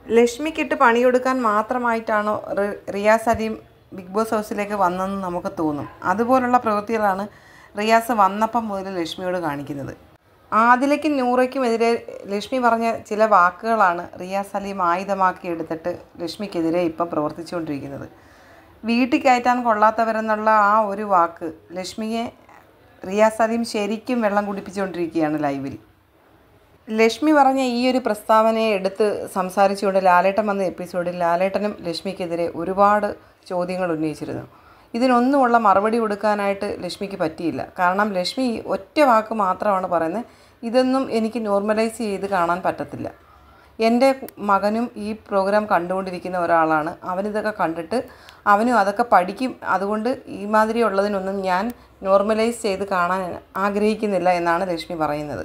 ലക്ഷ്മിക്കിട്ട് പണിയെടുക്കാൻ മാത്രമായിട്ടാണോ Riyas Saleem big boss ഹൗസിലേക്ക് വന്നതെന്ന് നമുക്ക് തോന്നും. അതുപോലുള്ള പ്രവൃത്തികളാണ് റിയാസ് വന്നപ്പം മുതൽ ലക്ഷ്മിയോട് കാണിക്കുന്നത്. ആദിലയ്ക്കും നൂറയ്ക്കുമെതിരെ ലക്ഷ്മി പറഞ്ഞ ചില വാക്കുകളാണ് റിയാസ് സലീം ആയുധമാക്കി എടുത്തിട്ട് ലക്ഷ്മിക്കെതിരെ ഇപ്പം പ്രവർത്തിച്ചുകൊണ്ടിരിക്കുന്നത്. വീട്ടിൽ കയറ്റാൻ കൊള്ളാത്തവരെന്നുള്ള ആ ഒരു വാക്ക് ലക്ഷ്മിയെ റിയാസ് സലീം ശരിക്കും വെള്ളം കുടിപ്പിച്ചുകൊണ്ടിരിക്കുകയാണ് ലൈവിൽ. ലക്ഷ്മി പറഞ്ഞ ഈ ഒരു പ്രസ്താവനയെ എടുത്ത് സംസാരിച്ചുകൊണ്ട് ലാലേട്ടൻ വന്ന എപ്പിസോഡിൽ ലാലേട്ടനും ലക്ഷ്മിക്കെതിരെ ഒരുപാട് ചോദ്യങ്ങൾ ഉന്നയിച്ചിരുന്നു. ഇതിനൊന്നുമുള്ള മറുപടി കൊടുക്കാനായിട്ട് ലക്ഷ്മിക്ക് പറ്റിയില്ല. കാരണം ലക്ഷ്മി ഒറ്റ വാക്ക് മാത്രമാണ് പറയുന്നത്, ഇതൊന്നും എനിക്ക് നോർമലൈസ് ചെയ്ത് കാണാൻ പറ്റത്തില്ല. എൻ്റെ മകനും ഈ പ്രോഗ്രാം കണ്ടുകൊണ്ടിരിക്കുന്ന ഒരാളാണ്. അവനിതൊക്കെ കണ്ടിട്ട് അവനും അതൊക്കെ പഠിക്കും. അതുകൊണ്ട് ഈ മാതിരി ഉള്ളതിനൊന്നും ഞാൻ നോർമലൈസ് ചെയ്ത് കാണാൻ ആഗ്രഹിക്കുന്നില്ല എന്നാണ് ലക്ഷ്മി പറയുന്നത്.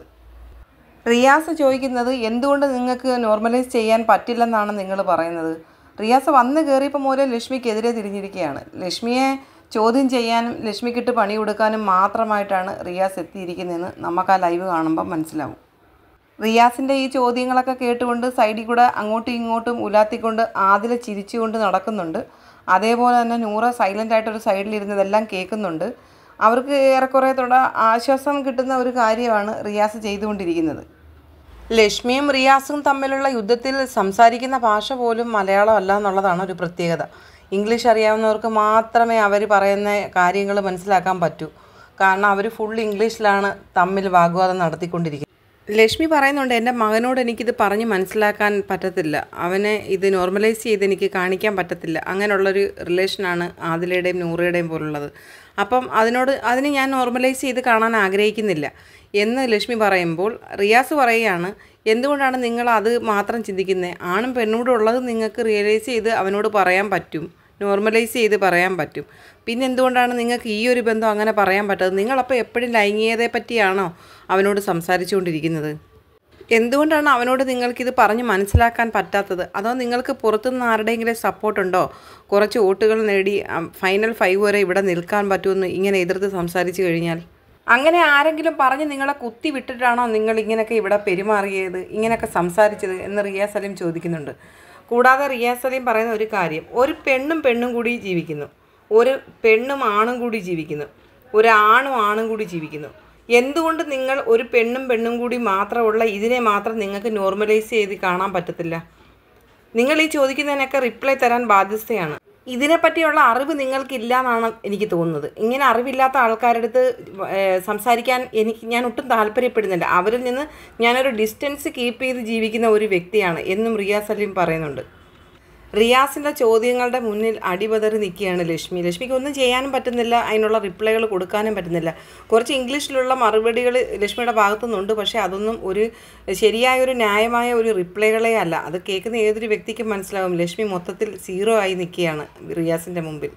റിയാസ് ചോദിക്കുന്നത് എന്തുകൊണ്ട് നിങ്ങൾക്ക് നോർമലൈസ് ചെയ്യാൻ പറ്റില്ലെന്നാണ് നിങ്ങൾ പറയുന്നത്. റിയാസ് വന്ന് കയറിയപ്പോൾ മുതലേ ലക്ഷ്മിക്കെതിരെ തിരിഞ്ഞിരിക്കുകയാണ്. ലക്ഷ്മിയെ ചോദ്യം ചെയ്യാനും ലക്ഷ്മിക്കിട്ട് പണി കൊടുക്കാനും മാത്രമായിട്ടാണ് റിയാസ് എത്തിയിരിക്കുന്നതെന്ന് നമുക്ക് ആ ലൈവ് കാണുമ്പം മനസ്സിലാവും. റിയാസിൻ്റെ ഈ ചോദ്യങ്ങളൊക്കെ കേട്ടുകൊണ്ട് സൈഡിൽ കൂടെ അങ്ങോട്ടും ഇങ്ങോട്ടും ഉലാത്തിക്കൊണ്ട് ആദില ചിരിച്ചുകൊണ്ട് നടക്കുന്നുണ്ട്. അതേപോലെ തന്നെ നൂറ സൈലൻ്റായിട്ടൊരു സൈഡിലിരുന്നതെല്ലാം കേൾക്കുന്നുണ്ട്. അവർക്ക് ഏറെക്കുറെ ആശ്വാസം കിട്ടുന്ന ഒരു കാര്യമാണ് റിയാസ് ചെയ്തുകൊണ്ടിരിക്കുന്നത്. ലക്ഷ്മിയും റിയാസും തമ്മിലുള്ള യുദ്ധത്തിൽ സംസാരിക്കുന്ന ഭാഷ പോലും മലയാളമല്ല എന്നുള്ളതാണ് ഒരു പ്രത്യേകത. ഇംഗ്ലീഷ് അറിയാവുന്നവർക്ക് മാത്രമേ അവർ പറയുന്ന കാര്യങ്ങൾ മനസ്സിലാക്കാൻ പറ്റൂ. കാരണം അവർ ഫുൾ ഇംഗ്ലീഷിലാണ് തമ്മിൽ വാഗ്വാദം നടത്തിക്കൊണ്ടിരിക്കുന്നത്. ലക്ഷ്മി പറയുന്നുണ്ട്, എൻ്റെ മകനോട് എനിക്കിത് പറഞ്ഞ് മനസ്സിലാക്കാൻ പറ്റത്തില്ല, അവനെ ഇത് നോർമലൈസ് ചെയ്ത് എനിക്ക് കാണിക്കാൻ പറ്റത്തില്ല. അങ്ങനെയുള്ളൊരു റിലേഷനാണ് ആദിലയുടെയും നൂറയുടെയും പോലുള്ളത്. അപ്പം അതിന് ഞാൻ നോർമലൈസ് ചെയ്ത് കാണാൻ ആഗ്രഹിക്കുന്നില്ല എന്ന് ലക്ഷ്മി പറയുമ്പോൾ റിയാസ് പറയുകയാണ്, എന്തുകൊണ്ടാണ് നിങ്ങൾ അത് മാത്രം ചിന്തിക്കുന്നത്? ആണും പെണ്ണൂടെ ഉള്ളത് നിങ്ങൾക്ക് റിയലൈസ് ചെയ്ത് അവനോട് പറയാൻ പറ്റും, നോർമലൈസ് ചെയ്ത് പറയാൻ പറ്റും. പിന്നെ എന്തുകൊണ്ടാണ് നിങ്ങൾക്ക് ഈ ഒരു ബന്ധം അങ്ങനെ പറയാൻ പറ്റാത്തത്? നിങ്ങളപ്പോൾ എപ്പോഴും ലൈംഗികതയെ പറ്റിയാണോ അവനോട് സംസാരിച്ചുകൊണ്ടിരിക്കുന്നത്? എന്തുകൊണ്ടാണ് അവനോട് നിങ്ങൾക്കിത് പറഞ്ഞ് മനസ്സിലാക്കാൻ പറ്റാത്തത്? അതോ നിങ്ങൾക്ക് പുറത്തുനിന്ന് ആരുടെയെങ്കിലും സപ്പോർട്ടുണ്ടോ? കുറച്ച് വോട്ടുകൾ നേടി ഫൈനൽ 5 വരെ ഇവിടെ നിൽക്കാൻ പറ്റുമെന്ന് ഇങ്ങനെ എതിർത്ത് സംസാരിച്ചു കഴിഞ്ഞാൽ? അങ്ങനെ ആരെങ്കിലും പറഞ്ഞ് നിങ്ങളെ കുത്തി വിട്ടിട്ടാണോ നിങ്ങൾ ഇങ്ങനെയൊക്കെ ഇവിടെ പെരുമാറിയത്, ഇങ്ങനെയൊക്കെ സംസാരിച്ചത് എന്ന് റിയാസ് സലീം ചോദിക്കുന്നുണ്ട്. കൂടാതെ റിയാസ് സലീം പറയുന്ന ഒരു കാര്യം, ഒരു പെണ്ണും കൂടി ജീവിക്കുന്നു, ഒരു പെണ്ണും ആണും കൂടി ജീവിക്കുന്നു, ഒരു ആണും കൂടി ജീവിക്കുന്നു. എന്തുകൊണ്ട് നിങ്ങൾ ഒരു പെണ്ണും കൂടി മാത്രമുള്ള ഇതിനെ മാത്രം നിങ്ങൾക്ക് നോർമലൈസ് ചെയ്ത് കാണാൻ പറ്റത്തില്ല? നിങ്ങൾ ഈ ചോദിക്കുന്നതിനൊക്കെ റിപ്ലൈ തരാൻ ബാധ്യസ്ഥയാണ്. ഇതിനെപ്പറ്റിയുള്ള അറിവ് നിങ്ങൾക്കില്ല എന്നാണ് എനിക്ക് തോന്നുന്നത്. ഇങ്ങനെ അറിവില്ലാത്ത ആൾക്കാരുടെ അടുത്ത് സംസാരിക്കാൻ ഞാൻ ഒട്ടും താല്പര്യപ്പെടുന്നില്ല. അവരിൽ നിന്ന് ഞാനൊരു ഡിസ്റ്റൻസ് കീപ്പ് ചെയ്ത് ജീവിക്കുന്ന ഒരു വ്യക്തിയാണ് എന്നും റിയാസ് സലീം പറയുന്നുണ്ട്. റിയാസിൻ്റെ ചോദ്യങ്ങളുടെ മുന്നിൽ അടിപതറി നിൽക്കുകയാണ് ലക്ഷ്മി. ലക്ഷ്മിക്ക് ഒന്നും ചെയ്യാനും പറ്റുന്നില്ല, അതിനുള്ള റിപ്ലൈകൾ കൊടുക്കാനും പറ്റുന്നില്ല. കുറച്ച് ഇംഗ്ലീഷിലുള്ള മറുപടികൾ ലക്ഷ്മിയുടെ ഭാഗത്തു നിന്നുണ്ട്, പക്ഷേ അതൊന്നും ഒരു ശരിയായൊരു ന്യായമായ ഒരു റിപ്ലൈകളേ അല്ല. അത് കേൾക്കുന്ന ഏതൊരു വ്യക്തിക്കും മനസ്സിലാവും ലക്ഷ്മി മൊത്തത്തിൽ 0 ആയി നിൽക്കുകയാണ് റിയാസിൻ്റെ മുമ്പിൽ.